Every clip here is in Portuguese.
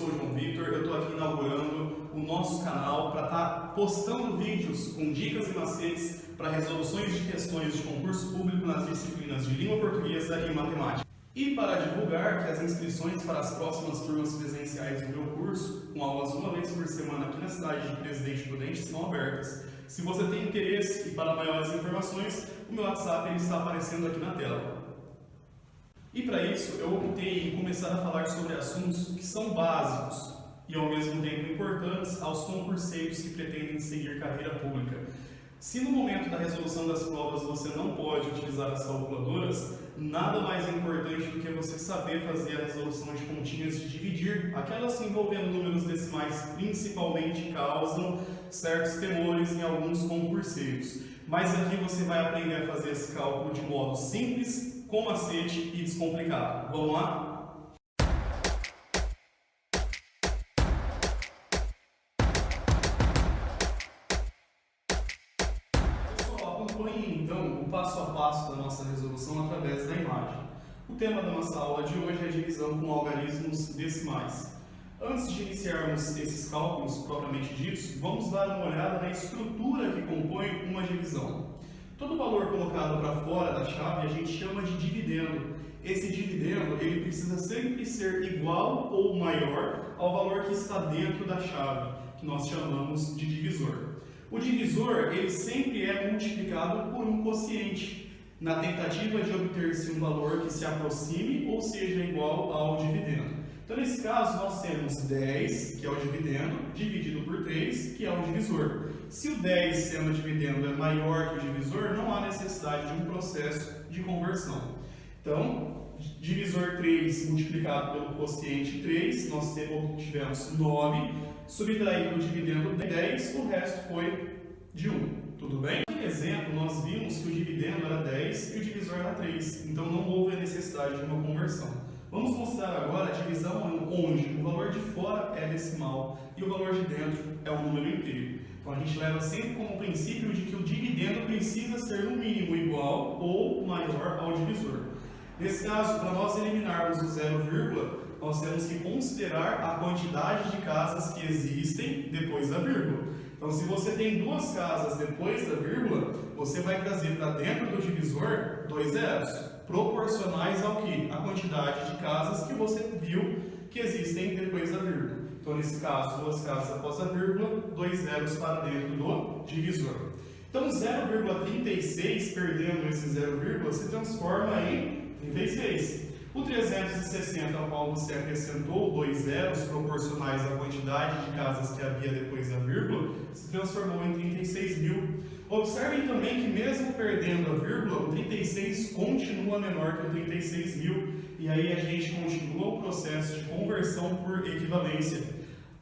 sou o João Victor, eu estou aqui inaugurando o nosso canal para estar postando vídeos com dicas e macetes para resoluções de questões de concurso público nas disciplinas de língua portuguesa e matemática. E para divulgar que as inscrições para as próximas turmas presenciais do meu curso, com aulas uma vez por semana aqui na cidade de Presidente Prudente, estão abertas. Se você tem interesse e para maiores informações, o meu WhatsApp ele está aparecendo aqui na tela. E para isso, eu optei em começar a falar sobre assuntos que são básicos e ao mesmo tempo importantes aos concurseiros que pretendem seguir carreira pública. Se no momento da resolução das provas você não pode utilizar as calculadoras, nada mais importante do que você saber fazer a resolução de continhas de dividir. Aquelas envolvendo números decimais principalmente causam certos temores em alguns concurseiros. Mas aqui você vai aprender a fazer esse cálculo de modo simples, com macete e descomplicado. Vamos lá? Acompanhe então o passo a passo da nossa resolução através da imagem. O tema da nossa aula de hoje é a divisão com algarismos decimais. Antes de iniciarmos esses cálculos propriamente ditos, vamos dar uma olhada na estrutura que compõe uma divisão. Todo valor colocado para fora da chave a gente chama de dividendo. Esse dividendo ele precisa sempre ser igual ou maior ao valor que está dentro da chave, que nós chamamos de divisor. O divisor ele sempre é multiplicado por um quociente, na tentativa de obter-se um valor que se aproxime ou seja igual ao dividendo. Então, nesse caso, nós temos 10, que é o dividendo, dividido por 3, que é o divisor. Se o 10 sendo dividendo é maior que o divisor, não há necessidade de um processo de conversão. Então, divisor 3 multiplicado pelo quociente 3, nós tivemos 9, subtraído do dividendo 10, o resto foi de 1. Tudo bem? No exemplo, nós vimos que o dividendo era 10 e o divisor era 3, então não houve a necessidade de uma conversão. Vamos mostrar agora a divisão onde o valor de fora é decimal e o valor de dentro é um número inteiro. Então a gente leva sempre como princípio de que o dividendo precisa ser no mínimo igual ou maior ao divisor. Nesse caso, para nós eliminarmos o 0, nós temos que considerar a quantidade de casas que existem depois da vírgula. Então, se você tem duas casas depois da vírgula, você vai trazer para dentro do divisor 2 zeros, proporcionais ao que? A quantidade de casas que você viu que existem depois da vírgula. Então, nesse caso, duas casas após a vírgula, 2 zeros para dentro do divisor. Então, 0,36, perdendo esse 0, se transforma em 36. O 360, ao qual você acrescentou 2 zeros proporcionais à quantidade de casas que havia depois da vírgula, se transformou em 36.000. Observem também que mesmo perdendo a vírgula, o 36 continua menor que o 36.000. E aí a gente continua o processo de conversão por equivalência,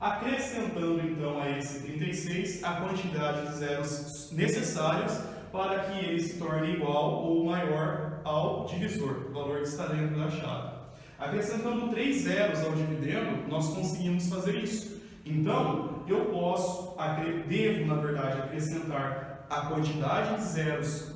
acrescentando então a esse 36 a quantidade de zeros necessários para que ele se torne igual ou maior ao divisor, o valor que está dentro da chave. Acrescentando 3 zeros ao dividendo, nós conseguimos fazer isso. Então, eu devo, na verdade, acrescentar a quantidade de zeros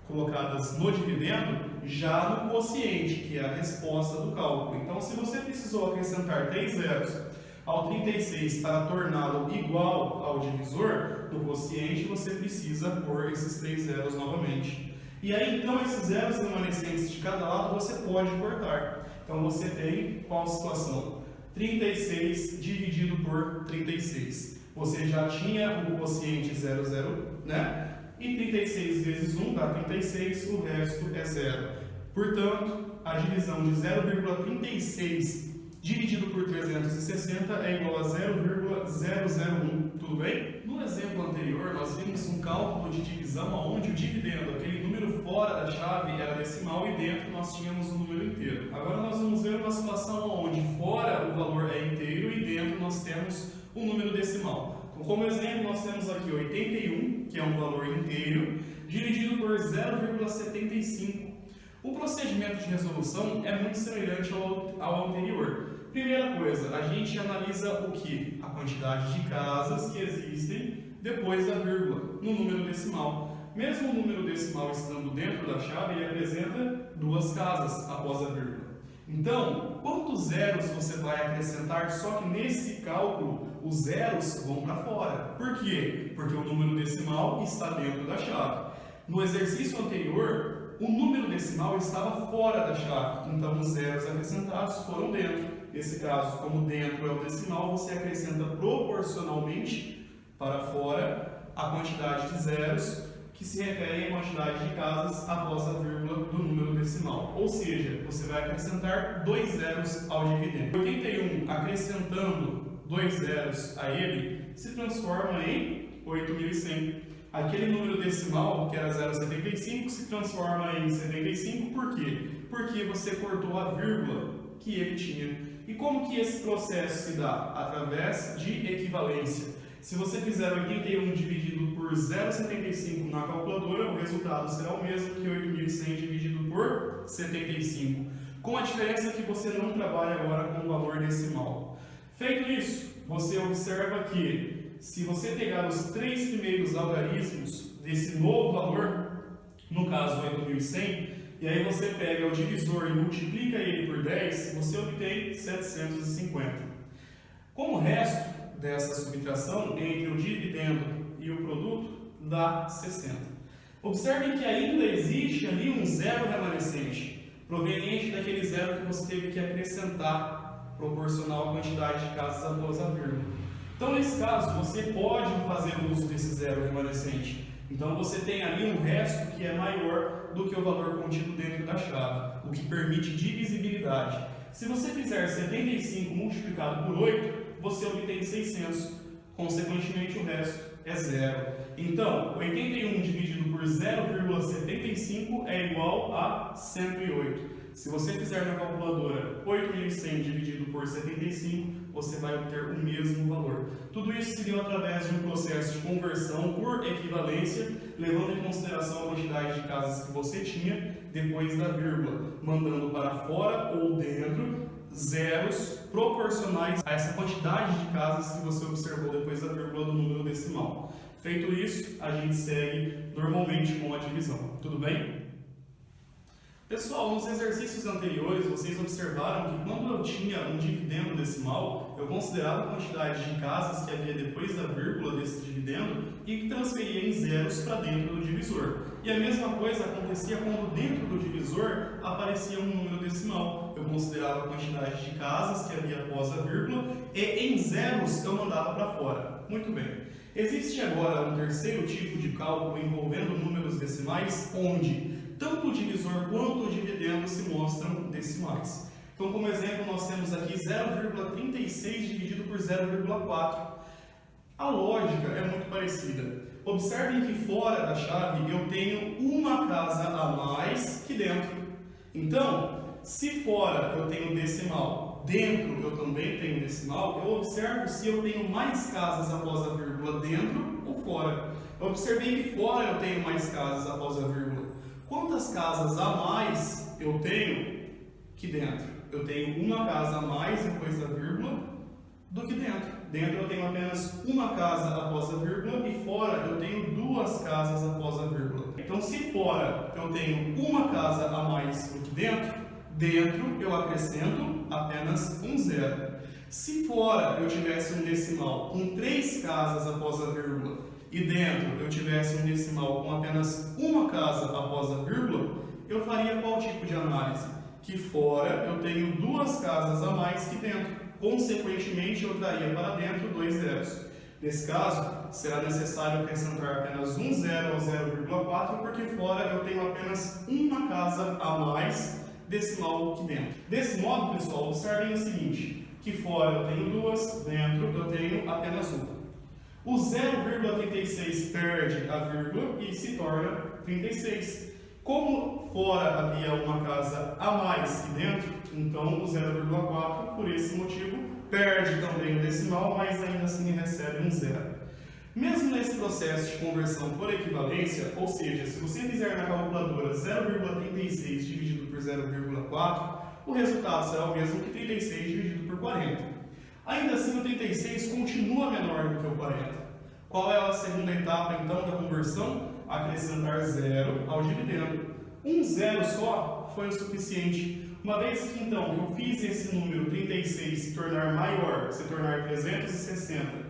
colocadas no dividendo já no quociente, que é a resposta do cálculo. Então, se você precisou acrescentar 3 zeros ao 36 para torná-lo igual ao divisor, no quociente você precisa pôr esses 3 zeros novamente. E aí, então, esses zeros remanescentes de cada lado você pode cortar. Então, você tem qual situação? 36 dividido por 36. Você já tinha o quociente 0, né? E 36 vezes 1 dá 36, o resto é 0. Portanto, a divisão de 0,36 dividido por 360 é igual a 0,001. Tudo bem? No exemplo anterior, nós vimos um cálculo de divisão onde o dividendo, aquele número fora da chave, era decimal e dentro nós tínhamos um número inteiro. Agora nós vamos ver uma situação onde fora o valor é inteiro e dentro nós temos um número decimal. Então, como exemplo, nós temos aqui 81, que é um valor inteiro, dividido por 0,75. O procedimento de resolução é muito semelhante ao anterior. Primeira coisa, a gente analisa o que? A quantidade de casas que existem depois da vírgula, no número decimal. Mesmo o número decimal estando dentro da chave, ele apresenta 2 casas após a vírgula. Então, quantos zeros você vai acrescentar, só que nesse cálculo os zeros vão para fora. Por quê? Porque o número decimal está dentro da chave. No exercício anterior, o número decimal estava fora da chave, então os zeros acrescentados foram dentro. Nesse caso, como dentro é o decimal, você acrescenta proporcionalmente para fora a quantidade de zeros que se referem à quantidade de casas após a vírgula do número decimal. Ou seja, você vai acrescentar 2 zeros ao dividendo. 81 acrescentando 2 zeros a ele se transforma em 8.100. Aquele número decimal, que era 0,75, se transforma em 75, por quê? Porque você cortou a vírgula que ele tinha. E como que esse processo se dá? Através de equivalência. Se você fizer 81 dividido por 0,75 na calculadora, o resultado será o mesmo que 8.100 dividido por 75. Com a diferença que você não trabalha agora com o valor decimal. Feito isso, você observa que se você pegar os 3 primeiros algarismos desse novo valor, no caso 8.100, e aí você pega o divisor e multiplica ele por 10, você obtém 750. Como o resto dessa subtração entre o dividendo e o produto dá 60. Observem que ainda existe ali um zero remanescente, proveniente daquele zero que você teve que acrescentar, proporcional à quantidade de casas após a vírgula. Então, nesse caso, você pode fazer uso desse zero remanescente. Então, você tem ali um resto que é maior do que o valor contido dentro da chave, o que permite divisibilidade. Se você fizer 75 multiplicado por 8, você obtém 600, consequentemente o resto é zero. Então, 81 dividido por 0,75 é igual a 108. Se você fizer na calculadora 8.100 dividido por 75, você vai obter o mesmo valor. Tudo isso se deu através de um processo de conversão por equivalência, levando em consideração a quantidade de casas que você tinha depois da vírgula, mandando para fora ou dentro zeros proporcionais a essa quantidade de casas que você observou depois da vírgula do número decimal. Feito isso, a gente segue normalmente com a divisão. Tudo bem? Pessoal, nos exercícios anteriores, vocês observaram que quando eu tinha um dividendo decimal, eu considerava a quantidade de casas que havia depois da vírgula desse dividendo e transferia em zeros para dentro do divisor. E a mesma coisa acontecia quando dentro do divisor aparecia um número decimal. Eu considerava a quantidade de casas que havia após a vírgula e em zeros eu mandava para fora. Muito bem. Existe agora um terceiro tipo de cálculo envolvendo números decimais, onde tanto o divisor quanto o dividendo se mostram decimais. Então, como exemplo, nós temos aqui 0,36 dividido por 0,4. A lógica é muito parecida. Observem que fora da chave eu tenho uma casa a mais que dentro. Então, se fora eu tenho decimal, dentro eu também tenho decimal, eu observo se eu tenho mais casas após a vírgula dentro ou fora. Eu observei que fora eu tenho mais casas após a vírgula. Quantas casas a mais eu tenho que dentro? Eu tenho uma casa a mais depois da vírgula do que dentro. Dentro eu tenho apenas uma casa após a vírgula e fora eu tenho 2 casas após a vírgula. Então, se fora eu tenho uma casa a mais do que dentro, dentro eu acrescento apenas um zero. Se fora eu tivesse um decimal com 3 casas após a vírgula e dentro eu tivesse um decimal com apenas uma casa após a vírgula, eu faria qual tipo de análise? Que fora eu tenho 2 casas a mais que dentro. Consequentemente, eu traria para dentro 2 zeros. Nesse caso, será necessário acrescentar apenas um zero ao 0,4, porque fora eu tenho apenas uma casa a mais decimal que dentro. Desse modo, pessoal, observem o seguinte, que fora eu tenho 2, dentro eu tenho apenas uma. O 0,36 perde a vírgula e se torna 36. Como fora havia uma casa a mais que dentro, então o 0,4, por esse motivo, perde também o decimal, mas ainda assim recebe um zero. Mesmo nesse processo de conversão por equivalência, ou seja, se você fizer na calculadora 0,36 dividido por 0,4, o resultado será o mesmo que 36 dividido por 40. Ainda assim, o 36 continua menor do que o 40. Qual é a segunda etapa, então, da conversão? Acrescentar zero ao dividendo. Um zero só foi o suficiente. Uma vez que então eu fiz esse número 36 se tornar maior, se tornar 360,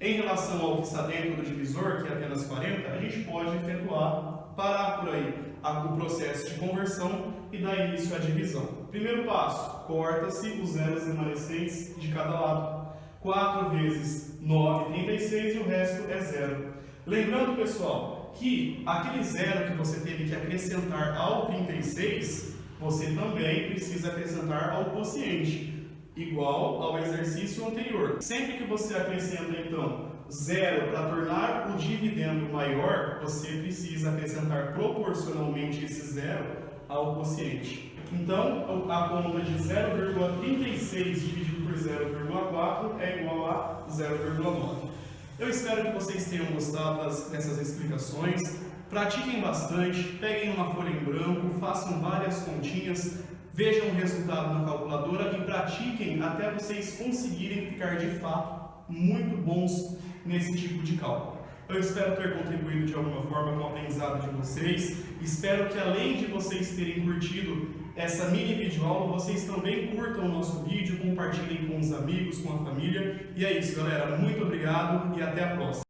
em relação ao que está dentro do divisor, que é apenas 40, a gente pode efetuar, parar por aí o processo de conversão e dar início à divisão. Primeiro passo, corta-se os zeros remanescentes de cada lado. 4 vezes 9, 36 e o resto é zero. Lembrando, pessoal, que aquele zero que você teve que acrescentar ao 36, você também precisa acrescentar ao quociente, igual ao exercício anterior. Sempre que você acrescenta, então, zero para tornar o dividendo maior, você precisa acrescentar proporcionalmente esse zero ao quociente. Então, a conta de 0,36 dividido por 0,4 é igual a 0,9. Eu espero que vocês tenham gostado dessas explicações. Pratiquem bastante, peguem uma folha em branco, façam várias continhas, vejam o resultado na calculadora e pratiquem até vocês conseguirem ficar de fato muito bons nesse tipo de cálculo. Eu espero ter contribuído de alguma forma com o aprendizado de vocês. Espero que além de vocês terem curtido essa mini videoaula, vocês também curtam o nosso vídeo, compartilhem com os amigos, com a família. E é isso, galera. Muito obrigado e até a próxima.